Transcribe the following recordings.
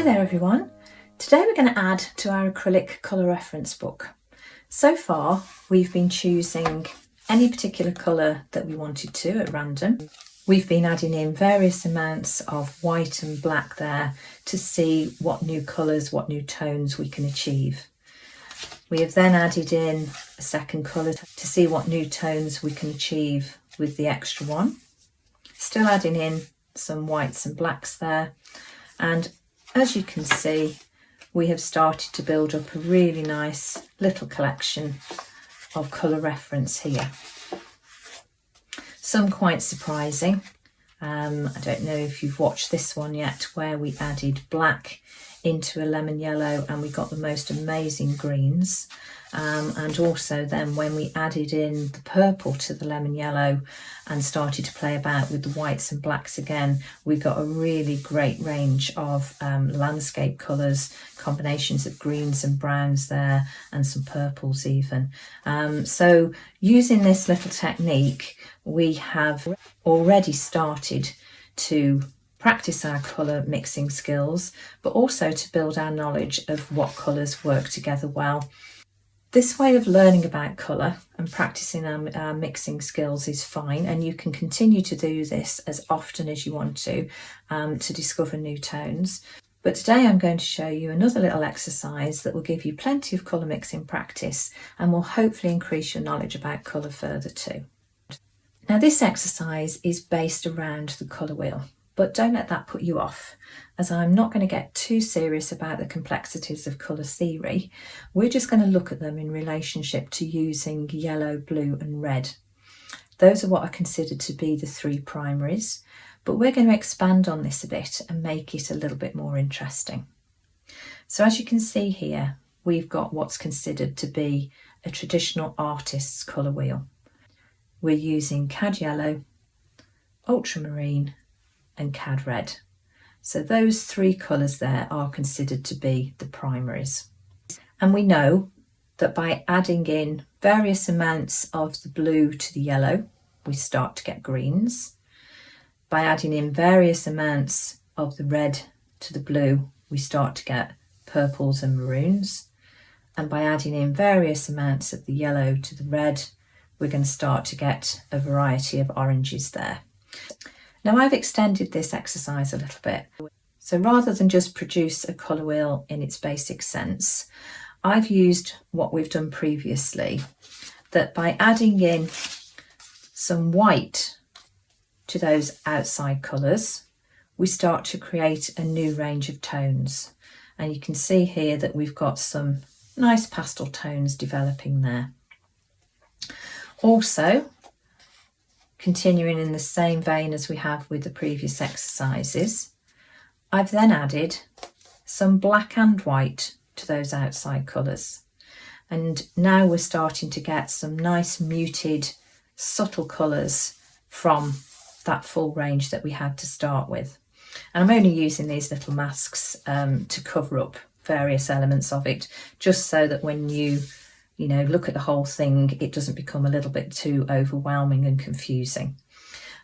there everyone. Today we're going to add to our acrylic colour reference book. So far we've been choosing any particular colour that we wanted to at random. We've been adding in various amounts of white and black there to see what new colours, what new tones we can achieve. We have then added in a second colour to see what new tones we can achieve with the extra one. Still adding in some whites and blacks there, and as you can see, we have started to build up a really nice little collection of colour reference here. Some quite surprising. I don't know if you've watched this one yet, where we added black into a lemon yellow and we got the most amazing greens. And also then when we added in the purple to the lemon yellow and started to play about with the whites and blacks again, we got a really great range of landscape colours, combinations of greens and browns there, and some purples even. So using this little technique, we have already started to practice our colour mixing skills, but also to build our knowledge of what colours work together well. This way of learning about colour and practicing our mixing skills is fine, and you can continue to do this as often as you want to discover new tones. But today I'm going to show you another little exercise that will give you plenty of colour mixing practice and will hopefully increase your knowledge about colour further too. Now this exercise is based around the colour wheel, but don't let that put you off, as I'm not going to get too serious about the complexities of colour theory. We're just going to look at them in relationship to using yellow, blue and red. Those are what are considered to be the three primaries, but we're going to expand on this a bit and make it a little bit more interesting. So as you can see here, we've got what's considered to be a traditional artist's colour wheel. We're using cad yellow, ultramarine and cad red. So those three colours there are considered to be the primaries. And we know that by adding in various amounts of the blue to the yellow, we start to get greens. By adding in various amounts of the red to the blue, we start to get purples and maroons. And by adding in various amounts of the yellow to the red, we're going to start to get a variety of oranges there. Now I've extended this exercise a little bit. So rather than just produce a colour wheel in its basic sense, I've used what we've done previously, that by adding in some white to those outside colours, we start to create a new range of tones. And you can see here that we've got some nice pastel tones developing there. Also, continuing in the same vein as we have with the previous exercises, I've then added some black and white to those outside colours. And now we're starting to get some nice muted, subtle colours from that full range that we had to start with. And I'm only using these little masks to cover up various elements of it, just so that when you look at the whole thing, it doesn't become a little bit too overwhelming and confusing.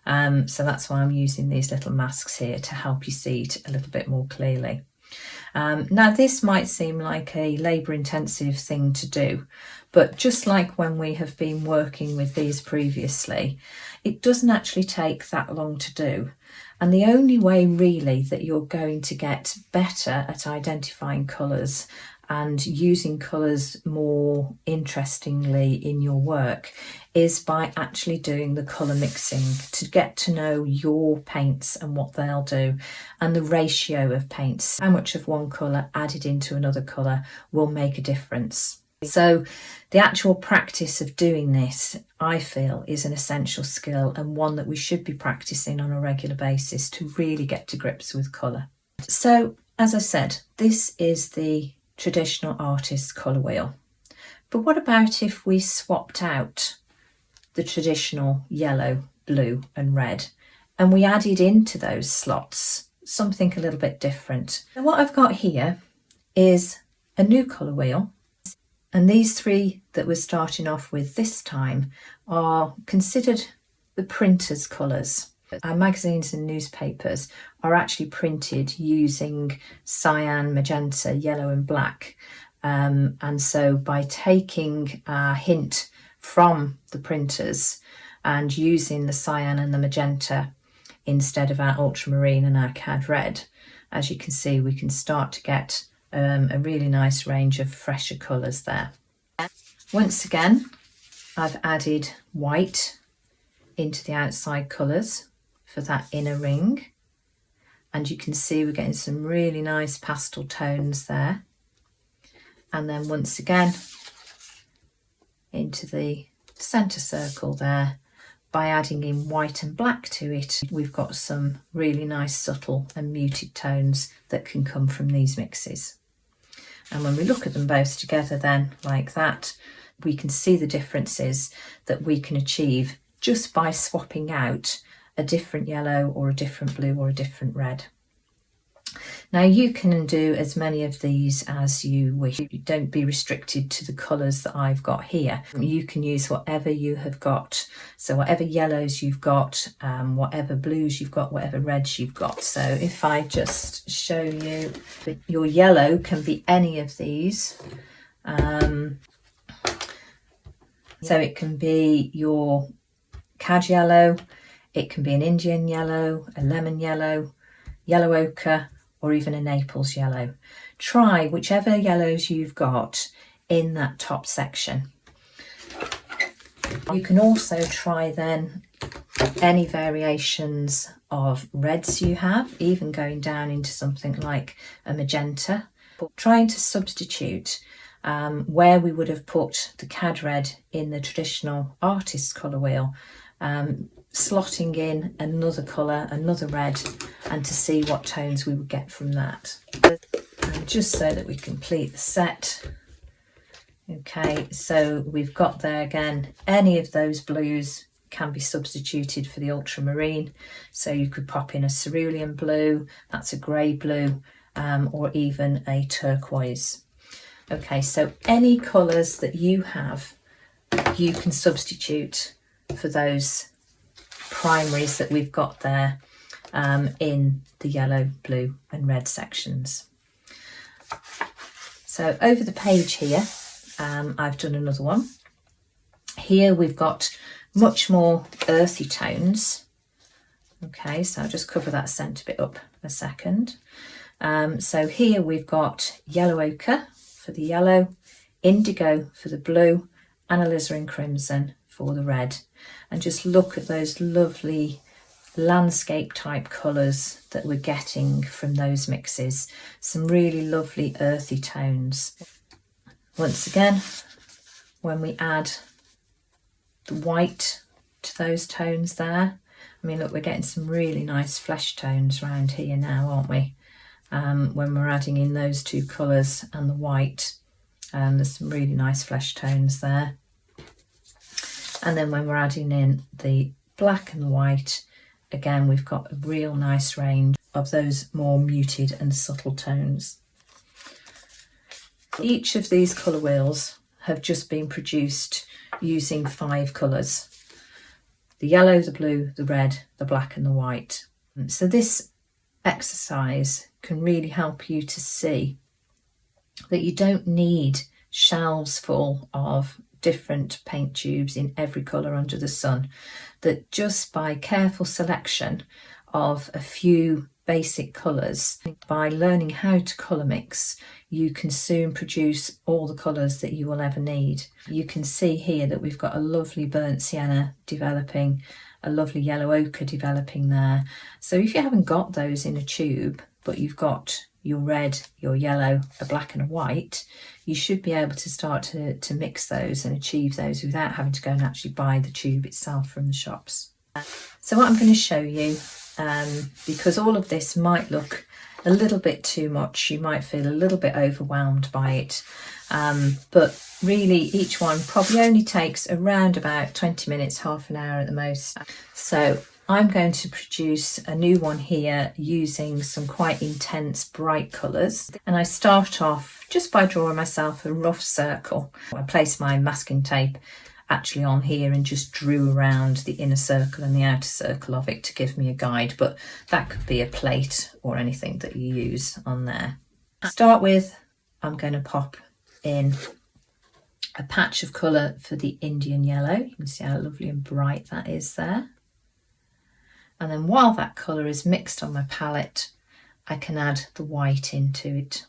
So that's why I'm using these little masks here to help you see it a little bit more clearly. Now this might seem like a labour intensive thing to do, but just like when we have been working with these previously, it doesn't actually take that long to do. And the only way really that you're going to get better at identifying colours and using colours more interestingly in your work is by actually doing the colour mixing, to get to know your paints and what they'll do, and the ratio of paints. How much of one colour added into another colour will make a difference. So the actual practice of doing this, I feel, is an essential skill, and one that we should be practicing on a regular basis to really get to grips with colour. So as I said, this is the traditional artist's colour wheel. But what about if we swapped out the traditional yellow, blue and red, and we added into those slots something a little bit different? And what I've got here is a new colour wheel, and these three that we're starting off with this time are considered the printer's colours. Our magazines and newspapers are actually printed using cyan, magenta, yellow and black. And so by taking a hint from the printers and using the cyan and the magenta instead of our ultramarine and our cad red, as you can see, we can start to get a really nice range of fresher colours there. Once again, I've added white into the outside colours for that inner ring, and you can see we're getting some really nice pastel tones there. And then once again into the centre circle there, by adding in white and black to it, we've got some really nice subtle and muted tones that can come from these mixes. And when we look at them both together then like that, we can see the differences that we can achieve just by swapping out a different yellow or a different blue or a different red. Now you can do as many of these as you wish. You don't be restricted to the colours that I've got here. You can use whatever you have got. So whatever yellows you've got, whatever blues you've got, whatever reds you've got. So if I just show you, your yellow can be any of these. So it can be your cad yellow, it can be an Indian yellow, a lemon yellow, yellow ochre, or even a Naples yellow. Try whichever yellows you've got in that top section. You can also try then any variations of reds you have, even going down into something like a magenta. Trying to substitute where we would have put the cad red in the traditional artist's colour wheel, slotting in another colour, another red, and to see what tones we would get from that. And just so that we complete the set. Okay, so we've got there again, any of those blues can be substituted for the ultramarine. So you could pop in a cerulean blue, that's a grey blue, or even a turquoise. Okay, so any colours that you have, you can substitute for those primaries that we've got there in the yellow, blue and red sections. So over the page here, I've done another one. Here we've got much more earthy tones. Okay, so I'll just cover that centre bit up a second. So here we've got yellow ochre for the yellow, indigo for the blue, and alizarin crimson for the red. And just look at those lovely landscape type colours that we're getting from those mixes. Some really lovely earthy tones. Once again, when we add the white to those tones there, I mean, look, we're getting some really nice flesh tones around here now, aren't we? When we're adding in those two colours and the white, there's some really nice flesh tones there. And then when we're adding in the black and the white, again, we've got a real nice range of those more muted and subtle tones. Each of these colour wheels have just been produced using 5 colours: the yellow, the blue, the red, the black and the white. So this exercise can really help you to see that you don't need shelves full of different paint tubes in every colour under the sun, that just by careful selection of a few basic colours, by learning how to colour mix, you can soon produce all the colours that you will ever need. You can see here that we've got a lovely burnt sienna developing, a lovely yellow ochre developing there. So if you haven't got those in a tube, but you've got your red, your yellow, a black and a white, you should be able to start to mix those and achieve those without having to go and actually buy the tube itself from the shops. So what I'm going to show you, because all of this might look a little bit too much, you might feel a little bit overwhelmed by it, but really each one probably only takes around about 20 minutes, half an hour at the most. So I'm going to produce a new one here using some quite intense bright colours, and I start off just by drawing myself a rough circle. I place my masking tape actually on here and just drew around the inner circle and the outer circle of it to give me a guide, but that could be a plate or anything that you use on there. To start with, I'm going to pop in a patch of colour for the Indian yellow. You can see how lovely and bright that is there. And then while that colour is mixed on my palette, I can add the white into it.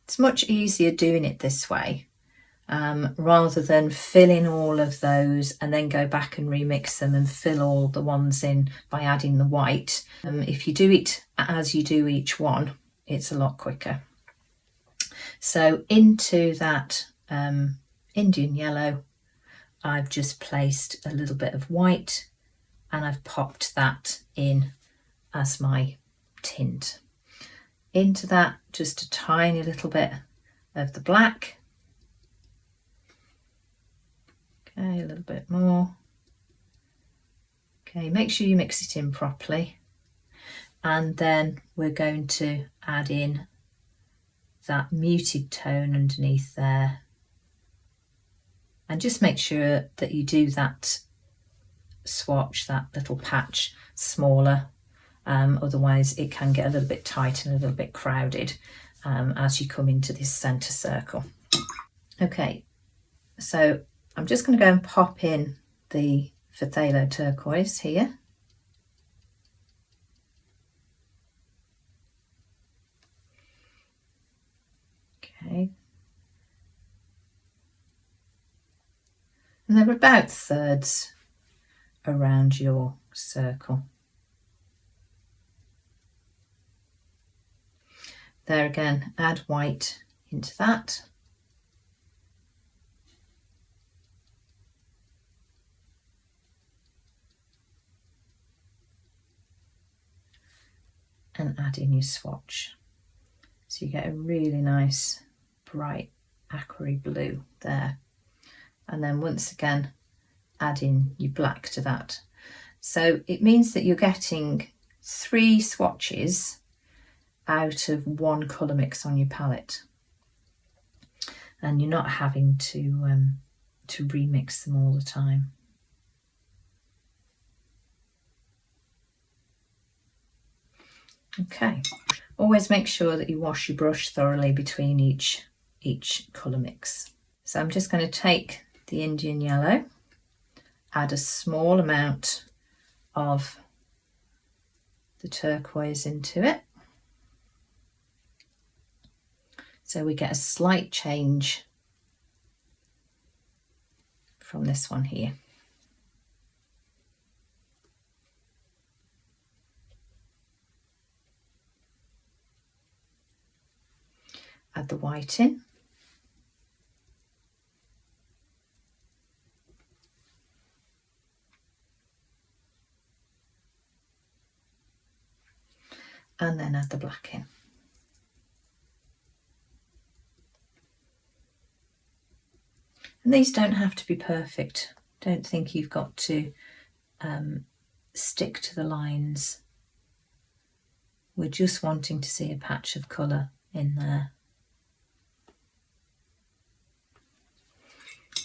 It's much easier doing it this way, rather than fill in all of those and then go back and remix them and fill all the ones in by adding the white. If you do it as you do each one, it's a lot quicker. So into that Indian yellow, I've just placed a little bit of white and I've popped that in as my tint. Into that, just a tiny little bit of the black. Okay, a little bit more. Okay, make sure you mix it in properly. And then we're going to add in that muted tone underneath there. And just make sure that you do that swatch, that little patch, smaller. Otherwise it can get a little bit tight and a little bit crowded as you come into this centre circle. Okay, so I'm just going to go and pop in the Phthalo turquoise here. Okay. And they're about thirds around your circle. There again, add white into that. And add in your swatch. So you get a really nice, bright, aquary blue there. And then once again, add in your black to that. So it means that you're getting 3 swatches out of 1 colour mix on your palette, and you're not having to remix them all the time. Okay, always make sure that you wash your brush thoroughly between each colour mix. So I'm just going to take the Indian yellow, add a small amount of the turquoise into it. So we get a slight change from this one here. Add the white in. And then add the black in. And these don't have to be perfect. Don't think you've got to stick to the lines. We're just wanting to see a patch of colour in there.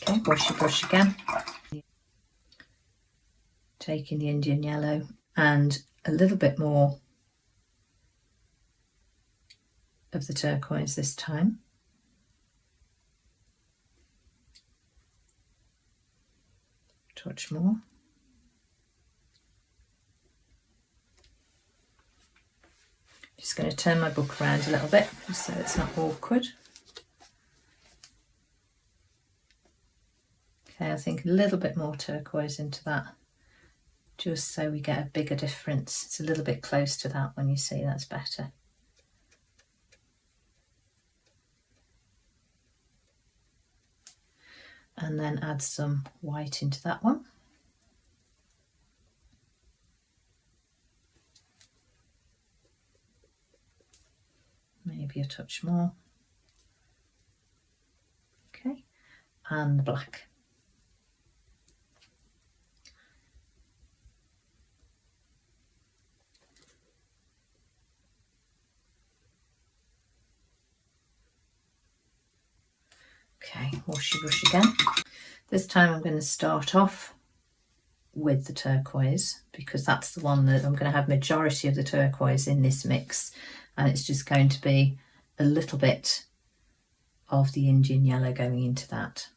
Okay, wash your brush again. Taking the Indian yellow and a little bit more of the turquoise this time. Touch more. Just going to turn my book around a little bit just so it's not awkward. Okay, I think a little bit more turquoise into that, just so we get a bigger difference. It's a little bit close to that when you see, that's better. And then add some white into that one. Maybe a touch more. Okay, and the black. Okay, wash your brush again. This time I'm going to start off with the turquoise because that's the one that I'm going to have majority of the turquoise in this mix, and it's just going to be a little bit of the Indian yellow going into that.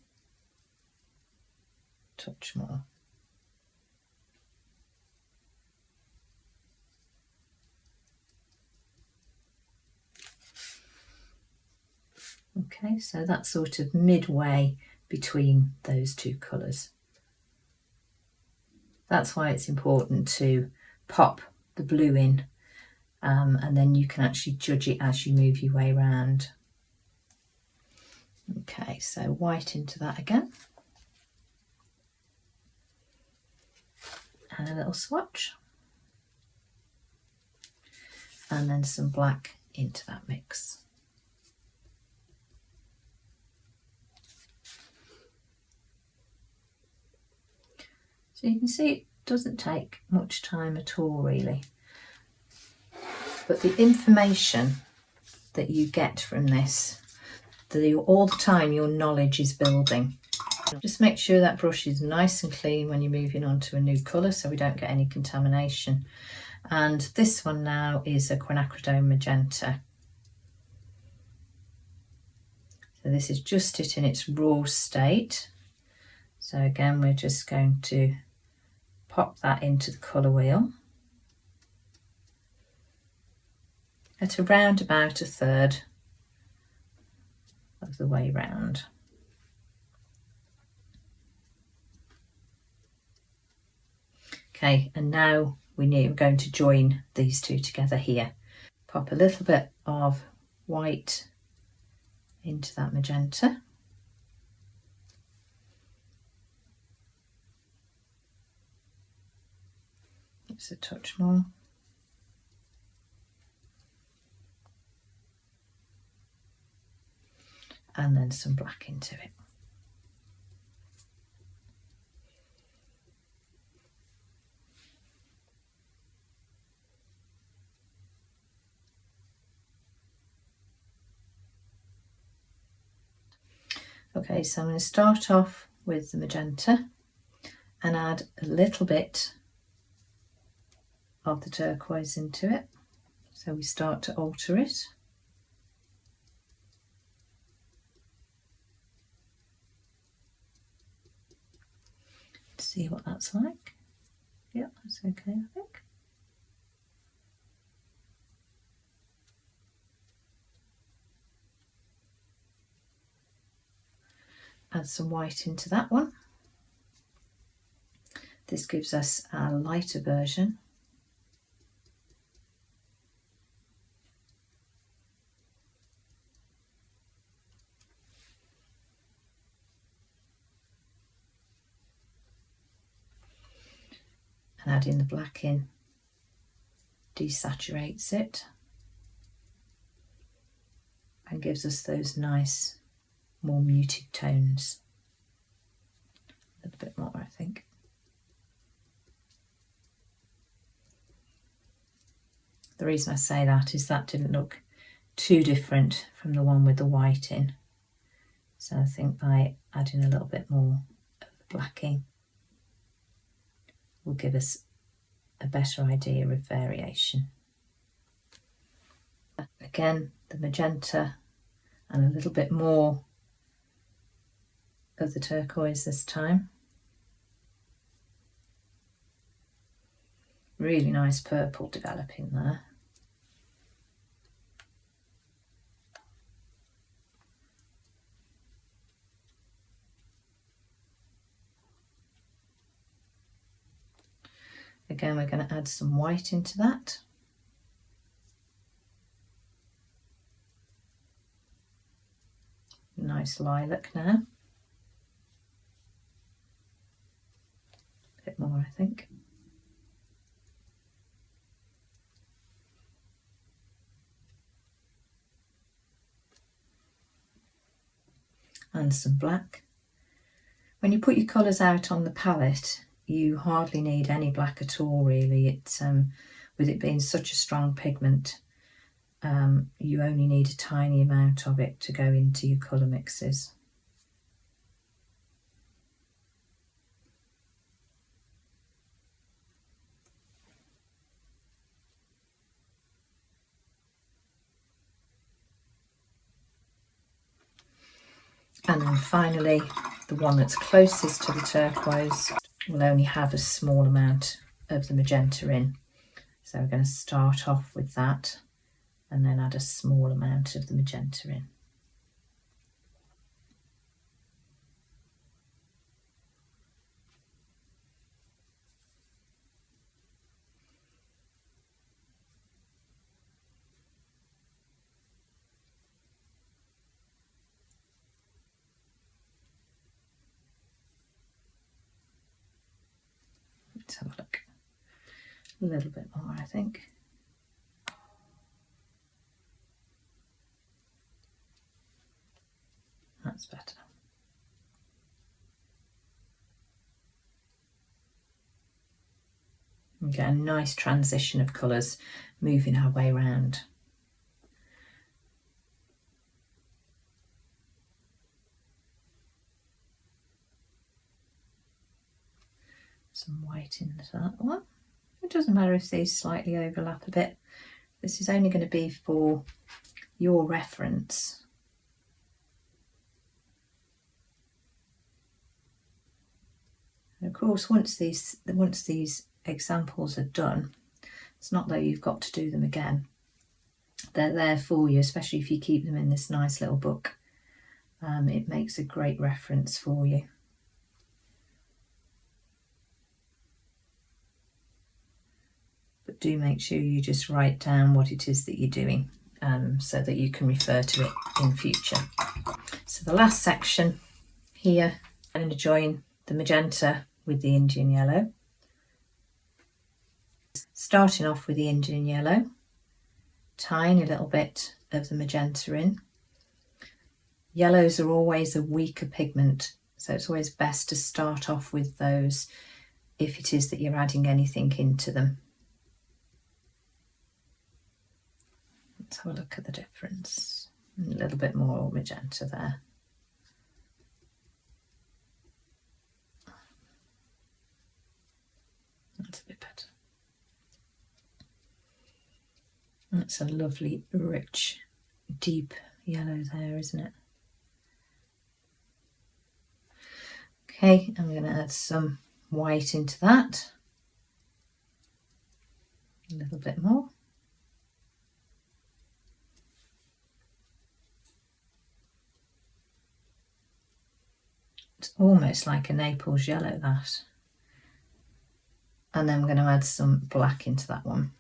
Touch more. Okay, so that's sort of midway between those two colours. That's why it's important to pop the blue in, and then you can actually judge it as you move your way around. Okay, so white into that again. And a little swatch. And then some black into that mix. So you can see it doesn't take much time at all really. But the information that you get from this, all the time your knowledge is building. Just make sure that brush is nice and clean when you're moving on to a new colour so we don't get any contamination. And this one now is a quinacridone magenta. So this is just it in its raw state. So again, we're just going to pop that into the colour wheel at around about a third of the way round. Okay, and now we're going to join these two together here. Pop a little bit of white into that magenta. Just a touch more. And then some black into it. Okay, so I'm going to start off with the magenta and add a little bit of the turquoise into it. So we start to alter it. See what that's like. Yep, that's okay, I think. Add some white into that one. This gives us a lighter version. And adding the black in desaturates it and gives us those nice, more muted tones. A little bit more, I think. The reason I say that is that didn't look too different from the one with the white in. So I think by adding a little bit more of the black in will give us a better idea of variation. Again, the magenta and a little bit more of the turquoise this time. Really nice purple developing there. Again, we're going to add some white into that. Nice lilac now. A bit more, I think. And some black. When you put your colours out on the palette, you hardly need any black at all really. It's with it being such a strong pigment, you only need a tiny amount of it to go into your colour mixes. And then finally, the one that's closest to the turquoise will only have a small amount of the magenta in. So we're going to start off with that and then add a small amount of the magenta in. Let's have a look. A little bit more, I think. That's better. We get a nice transition of colours moving our way around. Some white into that one. It doesn't matter if these slightly overlap a bit. This is only going to be for your reference. And of course, once these examples are done, it's not that you've got to do them again. They're there for you, especially if you keep them in this nice little book. It makes a great reference for you. But do make sure you just write down what it is that you're doing, so that you can refer to it in future. So the last section here, I'm going to join the magenta with the Indian yellow. Starting off with the Indian yellow, tiny little bit of the magenta in. Yellows are always a weaker pigment, so it's always best to start off with those if it is that you're adding anything into them. Let's have a look at the difference. A little bit more magenta there. That's a bit better. That's a lovely, rich, deep yellow there, isn't it? Okay, I'm going to add some white into that. A little bit more. It's almost like a Naples yellow, that. And then I'm going to add some black into that one.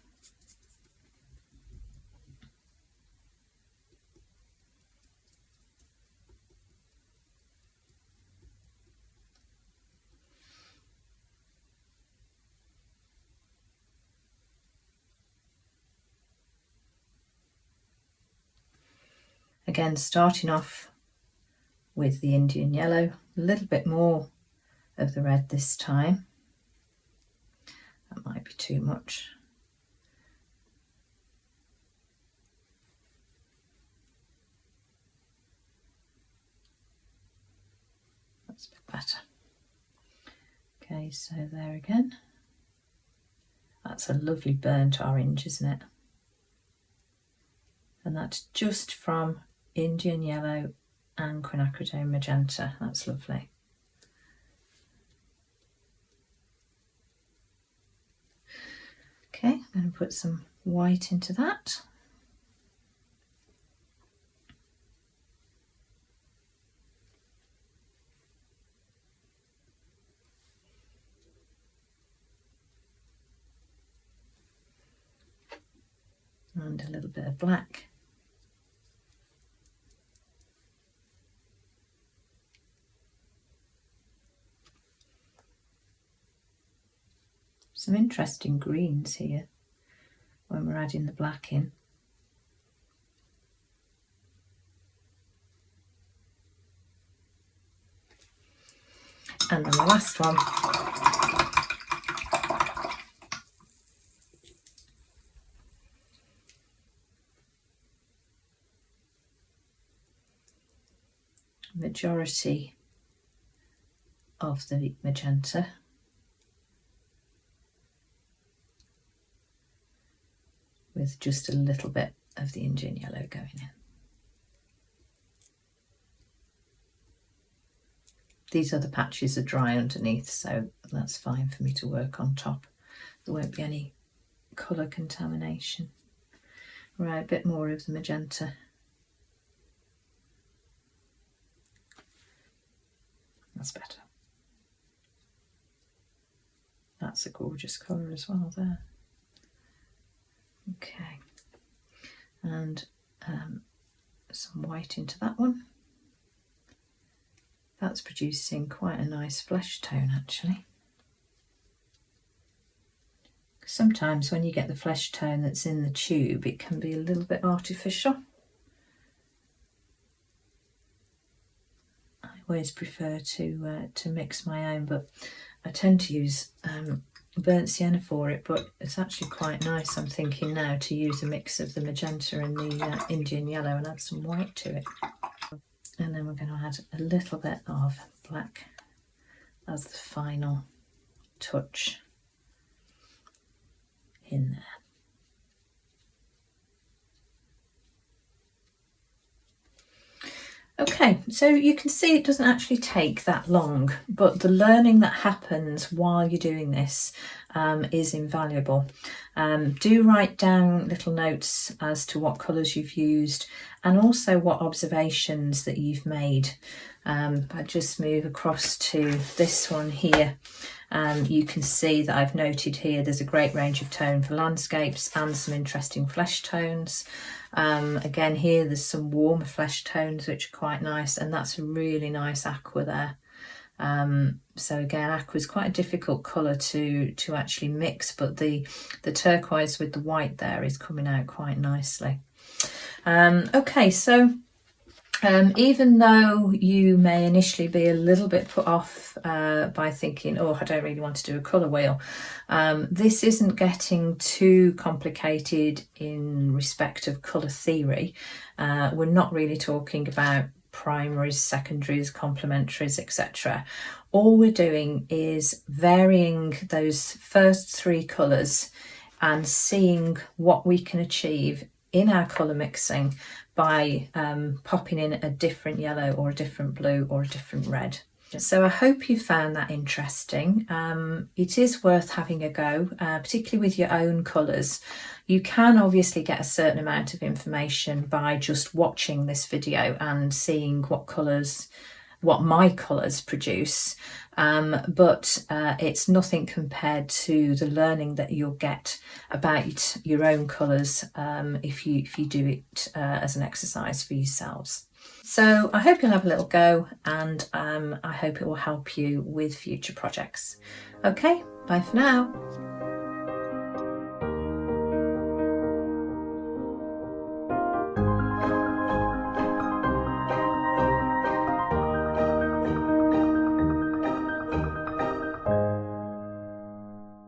Again, starting off with the Indian yellow, a little bit more of the red this time. That might be too much. That's a bit better. Okay, so there again. That's a lovely burnt orange, isn't it? And that's just from Indian yellow and quinacridone magenta. That's lovely. Okay, I'm going to put some white into that. And a little bit of black. Some interesting greens here when we're adding the black in. And then the last one, majority of the magenta. With just a little bit of the Indian yellow going in. These other patches are dry underneath, so that's fine for me to work on top. There won't be any colour contamination. Right, a bit more of the magenta. That's better. That's a gorgeous colour as well there. Okay, and some white into that one. That's producing quite a nice flesh tone actually. Sometimes when you get the flesh tone that's in the tube, it can be a little bit artificial. I always prefer to mix my own, but I tend to use burnt sienna for it, but it's actually quite nice, I'm thinking now, to use a mix of the magenta and the Indian yellow and add some white to it. And then we're going to add a little bit of black as the final touch in there. Okay, so you can see it doesn't actually take that long, but the learning that happens while you're doing this is invaluable. Do write down little notes as to what colours you've used and also what observations that you've made. I just move across to this one here. You can see that I've noted here there's a great range of tone for landscapes and some interesting flesh tones. Again here there's some warmer flesh tones which are quite nice, and that's a really nice aqua there. So again, aqua is quite a difficult colour to actually mix, but the turquoise with the white there is coming out quite nicely. Okay, so even though you may initially be a little bit put off by thinking, oh, I don't really want to do a colour wheel, this isn't getting too complicated in respect of colour theory. We're not really talking about primaries, secondaries, complementaries, etc. All we're doing is varying those first three colours and seeing what we can achieve in our colour mixing by popping in a different yellow or a different blue or a different red. So I hope you found that interesting. It is worth having a go, particularly with your own colours. You can obviously get a certain amount of information by just watching this video and seeing what my colours produce, but it's nothing compared to the learning that you'll get about your own colours if you do it as an exercise for yourselves. So I hope you'll have a little go, and I hope it will help you with future projects. Okay, bye for now.